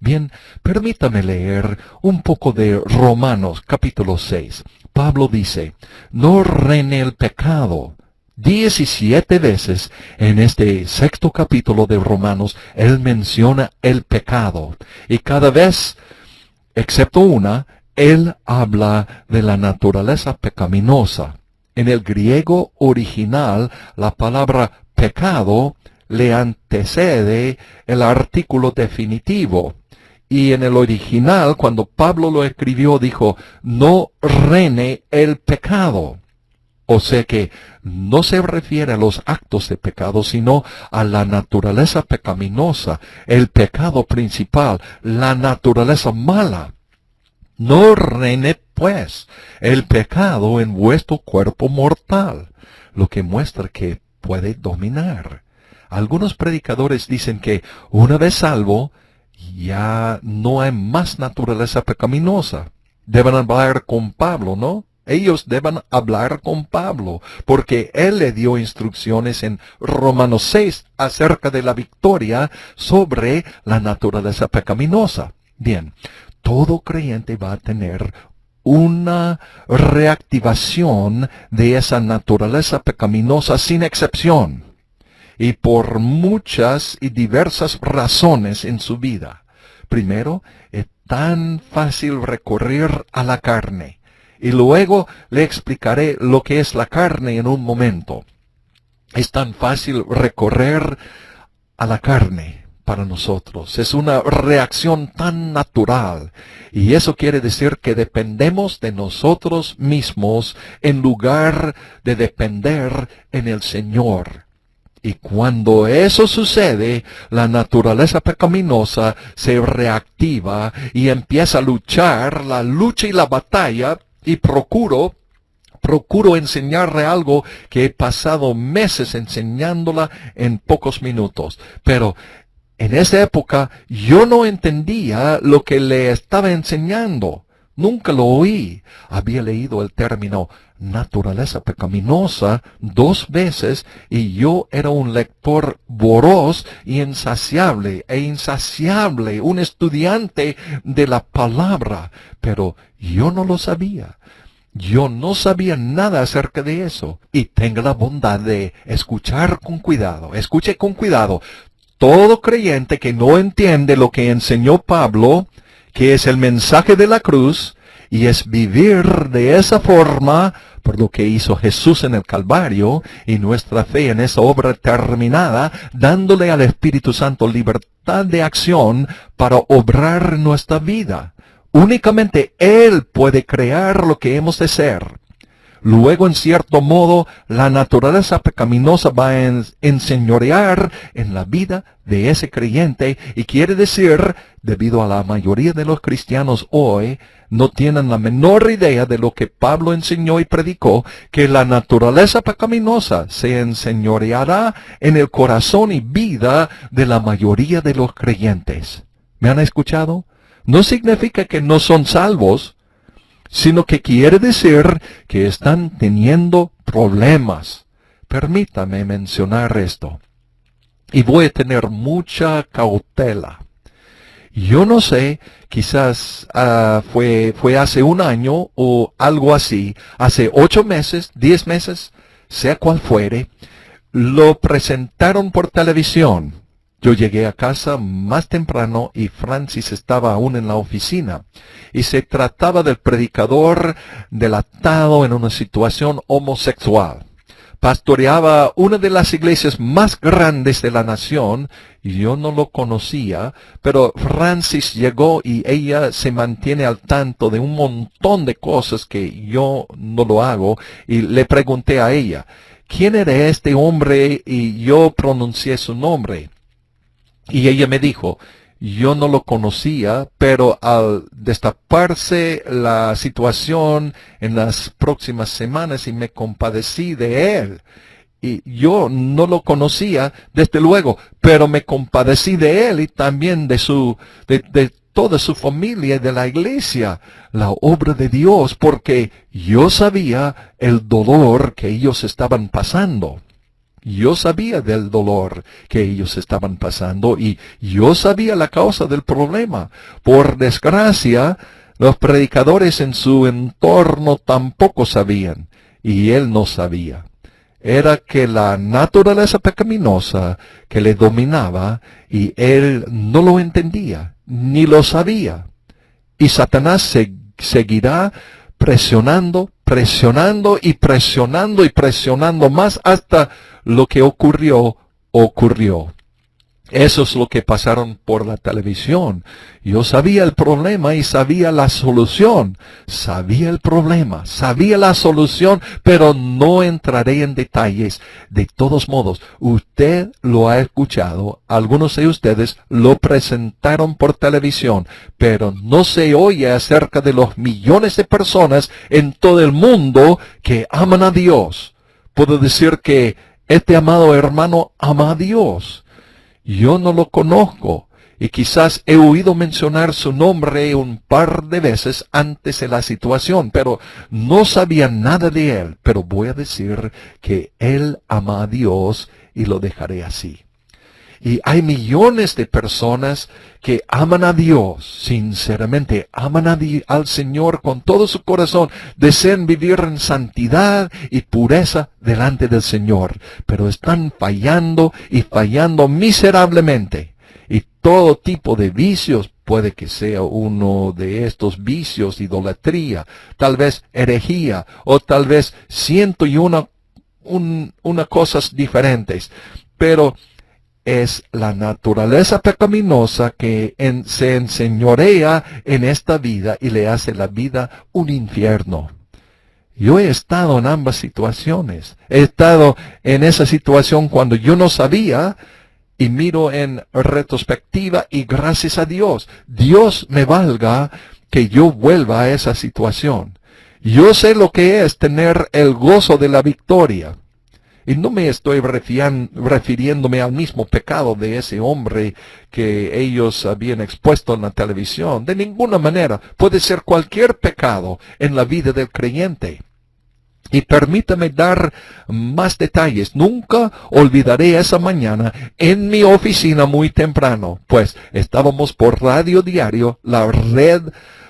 Bien, permítame leer un poco de Romanos capítulo 6. Pablo dice, no reine el pecado. 17 veces en este sexto capítulo de Romanos, él menciona el pecado. Y cada vez, excepto una, él habla de la naturaleza pecaminosa. En el griego original, la palabra pecado le antecede el artículo definitivo. Y en el original, cuando Pablo lo escribió, dijo, no reine el pecado. O sea que no se refiere a los actos de pecado, sino a la naturaleza pecaminosa, el pecado principal, la naturaleza mala. No reine, pues, el pecado en vuestro cuerpo mortal, lo que muestra que puede dominar. Algunos predicadores dicen que una vez salvo, ya no hay más naturaleza pecaminosa. Deben hablar con Pablo, ¿no? Ellos deben hablar con Pablo, porque él le dio instrucciones en Romanos 6 acerca de la victoria sobre la naturaleza pecaminosa. Bien, todo creyente va a tener una reactivación de esa naturaleza pecaminosa sin excepción. Y por muchas y diversas razones en su vida. Primero, es tan fácil recurrir a la carne. Y luego le explicaré lo que es la carne en un momento. Es tan fácil recorrer a la carne para nosotros. Es una reacción tan natural. Y eso quiere decir que dependemos de nosotros mismos en lugar de depender en el Señor. Y cuando eso sucede, la naturaleza pecaminosa se reactiva y empieza a luchar la lucha y la batalla, y procuro enseñarle algo que he pasado meses enseñándola en pocos minutos. Pero en esa época yo no entendía lo que le estaba enseñando. Nunca lo oí. Había leído el término naturaleza pecaminosa 2 veces y yo era un lector voraz y insaciable, un estudiante de la palabra, pero yo no lo sabía. Yo no sabía nada acerca de eso. Y tenga la bondad de escuchar con cuidado. Escuche con cuidado. Todo creyente que no entiende lo que enseñó Pablo, que es el mensaje de la cruz, y es vivir de esa forma por lo que hizo Jesús en el Calvario, y nuestra fe en esa obra terminada, dándole al Espíritu Santo libertad de acción para obrar en nuestra vida. Únicamente Él puede crear lo que hemos de ser. Luego, en cierto modo, la naturaleza pecaminosa va a enseñorear en la vida de ese creyente, y quiere decir, debido a la mayoría de los cristianos hoy, no tienen la menor idea de lo que Pablo enseñó y predicó, que la naturaleza pecaminosa se enseñoreará en el corazón y vida de la mayoría de los creyentes. ¿Me han escuchado? No significa que no son salvos, sino que quiere decir que están teniendo problemas. Permítame mencionar esto, y voy a tener mucha cautela. Yo no sé, quizás fue hace un año o algo así, hace 8 meses, 10 meses, sea cual fuere, lo presentaron por televisión. Yo llegué a casa más temprano y Francis estaba aún en la oficina, y se trataba del predicador delatado en una situación homosexual. Pastoreaba una de las iglesias más grandes de la nación, y yo no lo conocía, pero Francis llegó y ella se mantiene al tanto de un montón de cosas que yo no lo hago, y le pregunté a ella, ¿quién era este hombre? Y yo pronuncié su nombre. Y ella me dijo, yo no lo conocía, pero al destaparse la situación en las próximas semanas y me compadecí de él. Y yo no lo conocía, desde luego, pero me compadecí de él y también de toda su familia y de la iglesia, la obra de Dios, porque yo sabía el dolor que ellos estaban pasando. Yo sabía del dolor que ellos estaban pasando y yo sabía la causa del problema. Por desgracia, los predicadores en su entorno tampoco sabían, y él no sabía. Era que la naturaleza pecaminosa que le dominaba, y él no lo entendía, ni lo sabía. Y Satanás seguirá presionando y presionando y presionando más hasta lo que ocurrió. Eso es lo que pasaron por la televisión. Yo sabía el problema y sabía la solución. Sabía el problema, sabía la solución, pero no entraré en detalles. De todos modos, usted lo ha escuchado, algunos de ustedes lo presentaron por televisión, pero no se oye acerca de los millones de personas en todo el mundo que aman a Dios. Puedo decir que este amado hermano ama a Dios. Yo no lo conozco, y quizás he oído mencionar su nombre un par de veces antes de la situación, pero no sabía nada de él. Pero voy a decir que él ama a Dios y lo dejaré así. Y hay millones de personas que aman a Dios, sinceramente, aman al Señor con todo su corazón, desean vivir en santidad y pureza delante del Señor, pero están fallando y fallando miserablemente. Y todo tipo de vicios, puede que sea uno de estos vicios, idolatría, tal vez herejía, o tal vez ciento y una cosas diferentes, pero es la naturaleza pecaminosa que se enseñorea en esta vida y le hace la vida un infierno. Yo he estado en ambas situaciones. He estado en esa situación cuando yo no sabía, y miro en retrospectiva, y gracias a Dios, Dios me valga que yo vuelva a esa situación. Yo sé lo que es tener el gozo de la victoria. Y no me estoy refiriéndome al mismo pecado de ese hombre que ellos habían expuesto en la televisión. De ninguna manera. Puede ser cualquier pecado en la vida del creyente. Y permítame dar más detalles. Nunca olvidaré esa mañana en mi oficina muy temprano, pues estábamos por Radio Diario, la red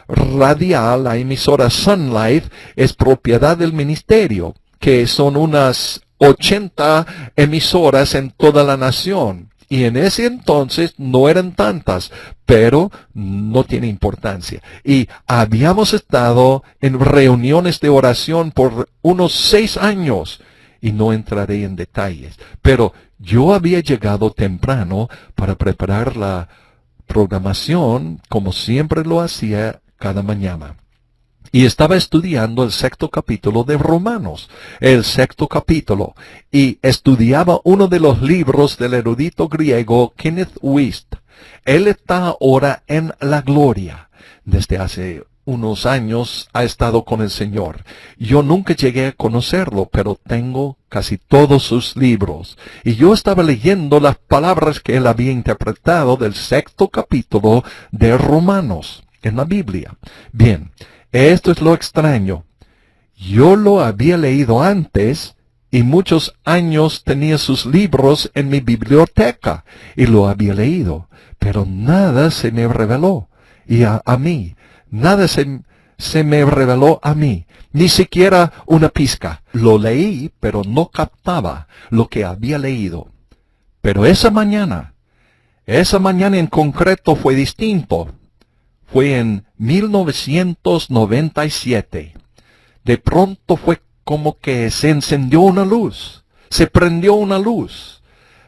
radial, la emisora Sun Life, es propiedad del ministerio, que son unas 80 emisoras en toda la nación. Y en ese entonces no eran tantas, pero no tiene importancia. Y habíamos estado en reuniones de oración por unos 6 años. Y no entraré en detalles. Pero yo había llegado temprano para preparar la programación, como siempre lo hacía cada mañana. y estaba estudiando el 6º capítulo de Romanos, el 6º capítulo, y estudiaba uno de los libros del erudito griego Kenneth Wuest. Él está ahora en la gloria. Desde hace unos años ha estado con el Señor. Yo nunca llegué a conocerlo, pero tengo casi todos sus libros. Y yo estaba leyendo las palabras que él había interpretado del 6º capítulo de Romanos en la Biblia. Bien, esto es lo extraño. Yo lo había leído antes y muchos años tenía sus libros en mi biblioteca y lo había leído, pero nada se me reveló. Y a mí, nada se me reveló a mí, ni siquiera una pizca. Lo leí, pero no captaba lo que había leído. Pero esa mañana en concreto fue distinto. Fue en 1997. De pronto fue como que se encendió una luz, se prendió una luz.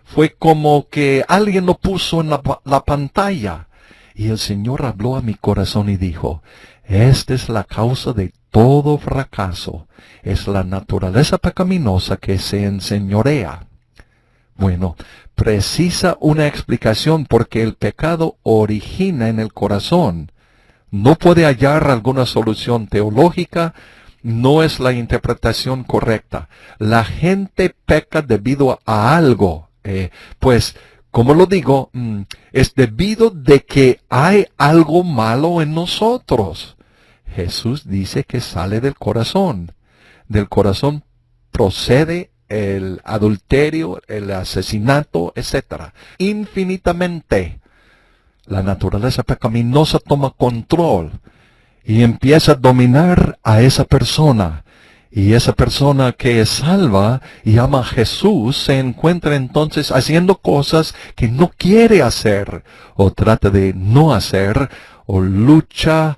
Fue como que alguien lo puso en la pantalla. Y el Señor habló a mi corazón y dijo, esta es la causa de todo fracaso. Es la naturaleza pecaminosa que se enseñorea. Bueno, precisa una explicación porque el pecado origina en el corazón. No puede hallar alguna solución teológica, no es la interpretación correcta. La gente peca debido a algo. Pues, como lo digo, es debido de que hay algo malo en nosotros. Jesús dice que sale del corazón. Del corazón procede el adulterio, el asesinato, etc. Infinitamente. La naturaleza pecaminosa toma control y empieza a dominar a esa persona. Y esa persona que es salva y ama a Jesús se encuentra entonces haciendo cosas que no quiere hacer, o trata de no hacer, o lucha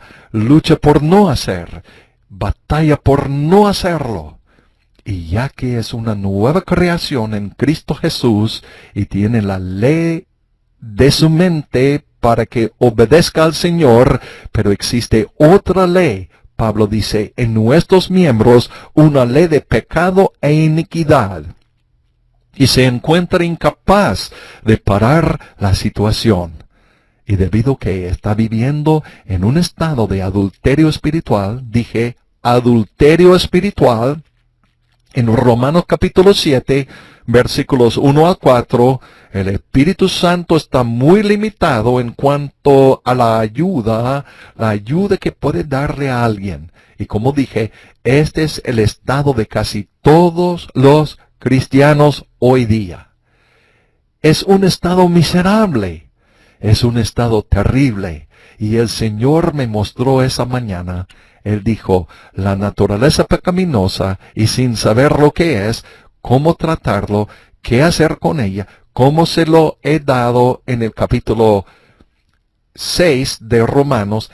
por no hacer, batalla por no hacerlo. Y ya que es una nueva creación en Cristo Jesús y tiene la ley de su mente para que obedezca al Señor, pero existe otra ley. Pablo dice, en nuestros miembros una ley de pecado e iniquidad. Y se encuentra incapaz de parar la situación. Y debido a que está viviendo en un estado de adulterio espiritual, dije, adulterio espiritual, en Romanos capítulo 7, versículos 1 al 4, el Espíritu Santo está muy limitado en cuanto a la ayuda que puede darle a alguien. Y como dije, este es el estado de casi todos los cristianos hoy día. Es un estado miserable, es un estado terrible. Y el Señor me mostró esa mañana. Él dijo, la naturaleza pecaminosa, y sin saber lo que es, cómo tratarlo, qué hacer con ella, cómo se lo he dado en el capítulo 6 de Romanos,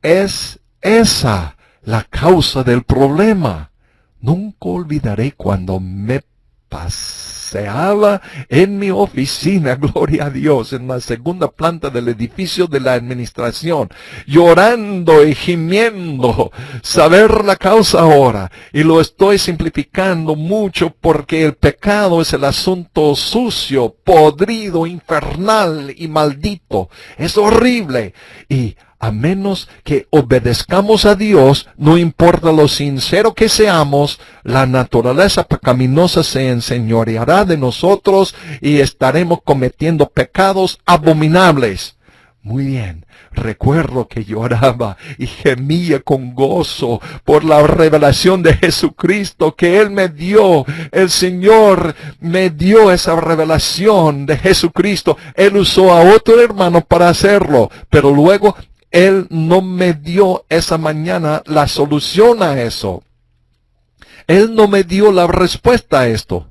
es esa la causa del problema. Nunca olvidaré cuando me paseaba en mi oficina, gloria a Dios, en la segunda planta del edificio de la administración, llorando y gimiendo, saber la causa ahora, y lo estoy simplificando mucho porque el pecado es el asunto sucio, podrido, infernal y maldito, es horrible, y a menos que obedezcamos a Dios, no importa lo sincero que seamos, la naturaleza pecaminosa se enseñoreará de nosotros y estaremos cometiendo pecados abominables. Muy bien, recuerdo que lloraba y gemía con gozo por la revelación de Jesucristo que Él me dio. El Señor me dio esa revelación de Jesucristo. Él usó a otro hermano para hacerlo, pero luego Él no me dio esa mañana la solución a eso. Él no me dio la respuesta a esto,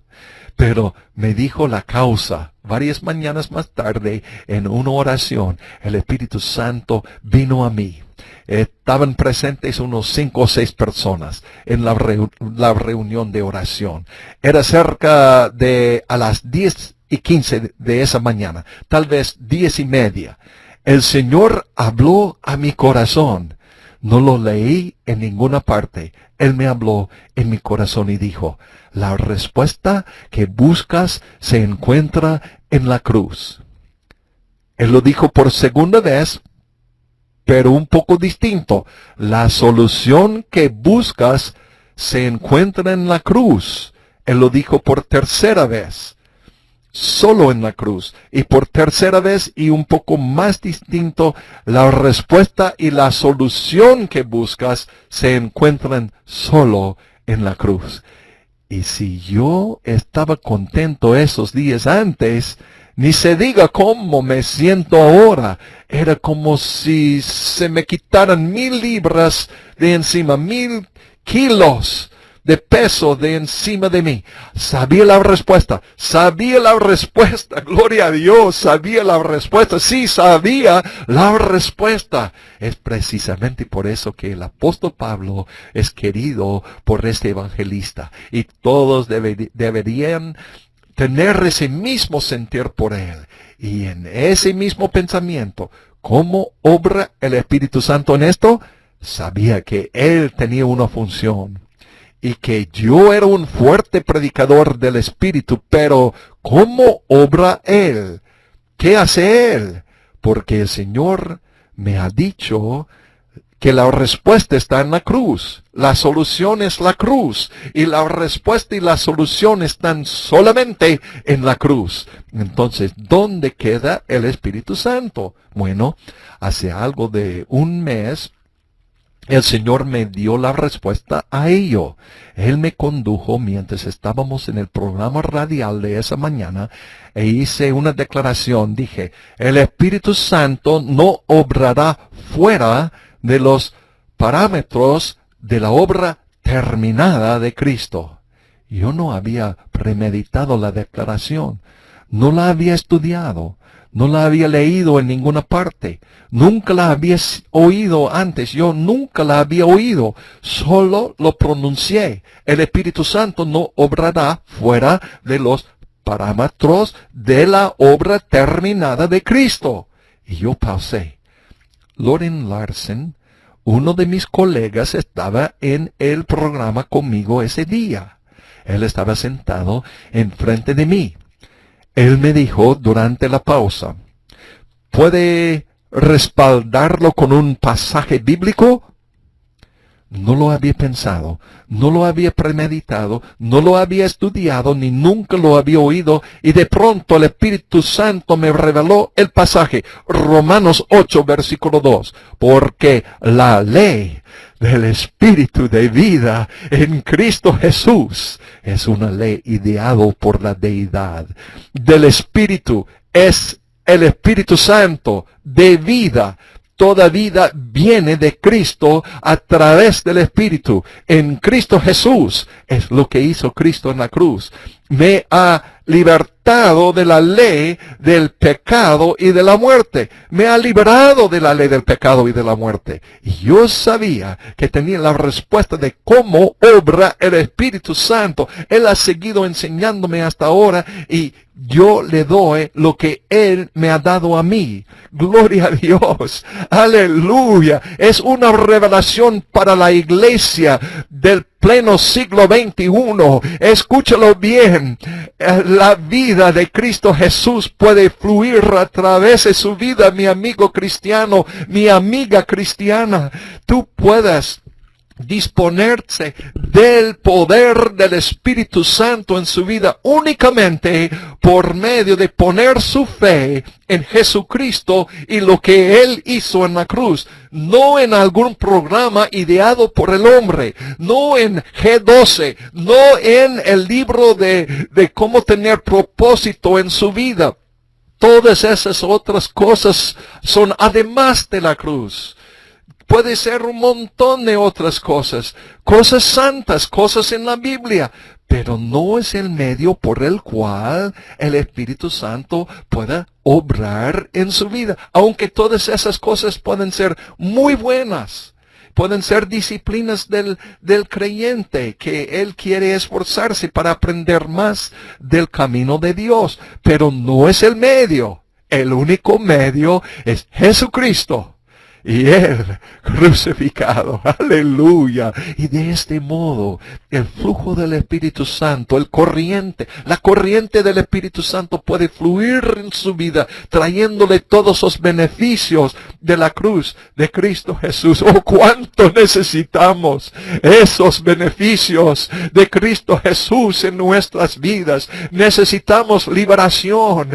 pero me dijo la causa. Varias mañanas más tarde, en una oración, el Espíritu Santo vino a mí. Estaban presentes unos 5 o 6 personas en la reunión de oración. Era cerca de a las 10:15 de esa mañana, tal vez 10:30. El Señor habló a mi corazón. No lo leí en ninguna parte. Él me habló en mi corazón y dijo, la respuesta que buscas se encuentra en la cruz. Él lo dijo por segunda vez, pero un poco distinto. La solución que buscas se encuentra en la cruz. Él lo dijo por tercera vez, solo en la cruz. Y por tercera vez y un poco más distinto, la respuesta y la solución que buscas se encuentran solo en la cruz. Y si yo estaba contento esos días antes, ni se diga cómo me siento ahora. Era como si se me quitaran 1000 libras de encima, 1000 kilos de peso de encima de mí. Sabía la respuesta, gloria a Dios, sabía la respuesta, sí, sabía la respuesta. Es precisamente por eso que el apóstol Pablo es querido por este evangelista, y todos deberían tener ese mismo sentir por él. Y en ese mismo pensamiento, ¿cómo obra el Espíritu Santo en esto? Sabía que él tenía una función y que yo era un fuerte predicador del Espíritu, pero ¿cómo obra él? ¿Qué hace él? Porque el Señor me ha dicho que la respuesta está en la cruz. La solución es la cruz. Y la respuesta y la solución están solamente en la cruz. Entonces, ¿dónde queda el Espíritu Santo? Bueno, hace algo de un mes, el Señor me dio la respuesta a ello. Él me condujo mientras estábamos en el programa radial de esa mañana e hice una declaración. Dije, el Espíritu Santo no obrará fuera de los parámetros de la obra terminada de Cristo. Yo no había premeditado la declaración, no la había estudiado, no la había leído en ninguna parte, nunca la había oído antes, yo nunca la había oído, solo lo pronuncié. El Espíritu Santo no obrará fuera de los parámetros de la obra terminada de Cristo. Y yo pausé. Loren Larsen, uno de mis colegas, estaba en el programa conmigo ese día. Él estaba sentado enfrente de mí. Él me dijo durante la pausa, ¿puede respaldarlo con un pasaje bíblico? No lo había pensado, no lo había premeditado, no lo había estudiado, ni nunca lo había oído, y de pronto el Espíritu Santo me reveló el pasaje, Romanos 8, versículo 2, porque la ley del Espíritu de vida en Cristo Jesús es una ley ideada por la deidad. Del Espíritu es el Espíritu Santo de vida. Toda vida viene de Cristo a través del Espíritu. En Cristo Jesús es lo que hizo Cristo en la cruz. Me ha libertado de la ley del pecado y de la muerte. Me ha liberado de la ley del pecado y de la muerte. Y yo sabía que tenía la respuesta de cómo obra el Espíritu Santo. Él ha seguido enseñándome hasta ahora y yo le doy lo que Él me ha dado a mí. Gloria a Dios. Aleluya. Es una revelación para la iglesia del pleno siglo XXI. Escúchalo bien. La vida de Cristo Jesús puede fluir a través de su vida, mi amigo cristiano, mi amiga cristiana. Tú puedes disponerse del poder del Espíritu Santo en su vida únicamente por medio de poner su fe en Jesucristo y lo que Él hizo en la cruz, no en algún programa ideado por el hombre, no en G12, no en el libro de cómo tener propósito en su vida. Todas esas otras cosas son además de la cruz. Puede ser un montón de otras cosas, cosas santas, cosas en la Biblia, pero no es el medio por el cual el Espíritu Santo pueda obrar en su vida. Aunque todas esas cosas pueden ser muy buenas, pueden ser disciplinas del creyente, que él quiere esforzarse para aprender más del camino de Dios, pero no es el medio. El único medio es Jesucristo. y Él crucificado. Aleluya. Y de este modo, el flujo del Espíritu Santo, la corriente del Espíritu Santo puede fluir en su vida, trayéndole todos los beneficios de la cruz de Cristo Jesús. Oh, cuánto necesitamos esos beneficios de Cristo Jesús en nuestras vidas. Necesitamos liberación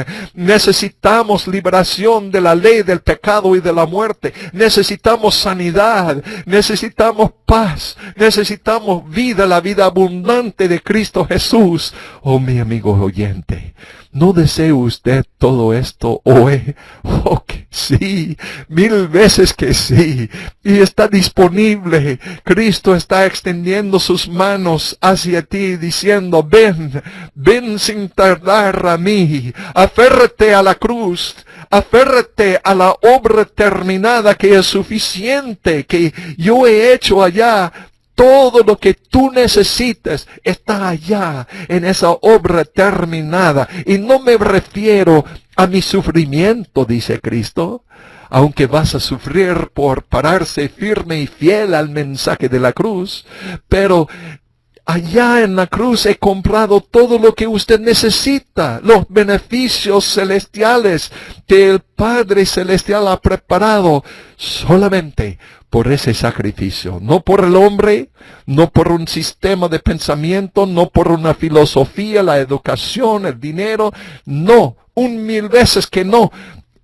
de la ley, del pecado y de la muerte. Necesitamos sanidad, necesitamos paz, necesitamos vida, la vida abundante de Cristo Jesús. Oh, mi amigo oyente, ¿no desea usted todo esto hoy? Oh, que sí, 1000 veces que sí. Y está disponible. Cristo está extendiendo sus manos hacia ti, diciendo, ven sin tardar a mí. Aférrate a la cruz. Aférrate a la obra terminada que es suficiente, que yo he hecho allá. Todo lo que tú necesitas está allá en esa obra terminada. Y no me refiero a mi sufrimiento, dice Cristo. Aunque vas a sufrir por pararse firme y fiel al mensaje de la cruz, pero allá en la cruz he comprado todo lo que usted necesita, los beneficios celestiales que el Padre Celestial ha preparado solamente por ese sacrificio. No por el hombre, no por un sistema de pensamiento, no por una filosofía, la educación, el dinero. No, 1000 veces que no.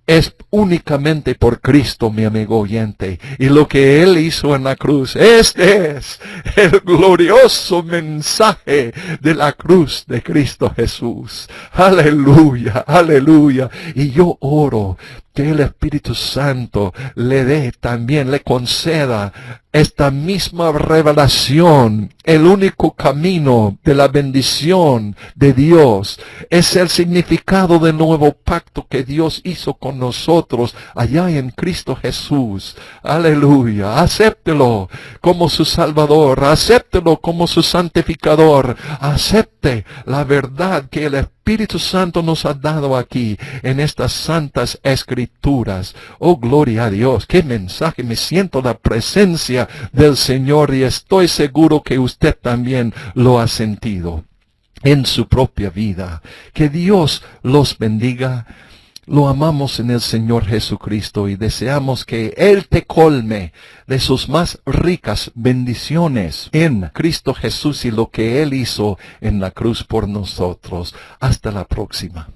Es únicamente por Cristo, mi amigo oyente, y lo que Él hizo en la cruz. Este es el glorioso mensaje de la cruz de Cristo Jesús. Aleluya, aleluya. Y yo oro que el Espíritu Santo le dé también, le conceda esta misma revelación. El único camino de la bendición de Dios es el significado del nuevo pacto que Dios hizo con nosotros allá en Cristo Jesús. Aleluya. Acéptelo como su Salvador. Acéptelo como su santificador. Acepte la verdad que el Espíritu Santo nos ha dado aquí en estas santas escrituras. Oh, gloria a Dios. Qué mensaje. Me siento la presencia del Señor y estoy seguro que usted también lo ha sentido en su propia vida. Que Dios los bendiga. Lo amamos en el Señor Jesucristo y deseamos que Él te colme de sus más ricas bendiciones en Cristo Jesús y lo que Él hizo en la cruz por nosotros. Hasta la próxima.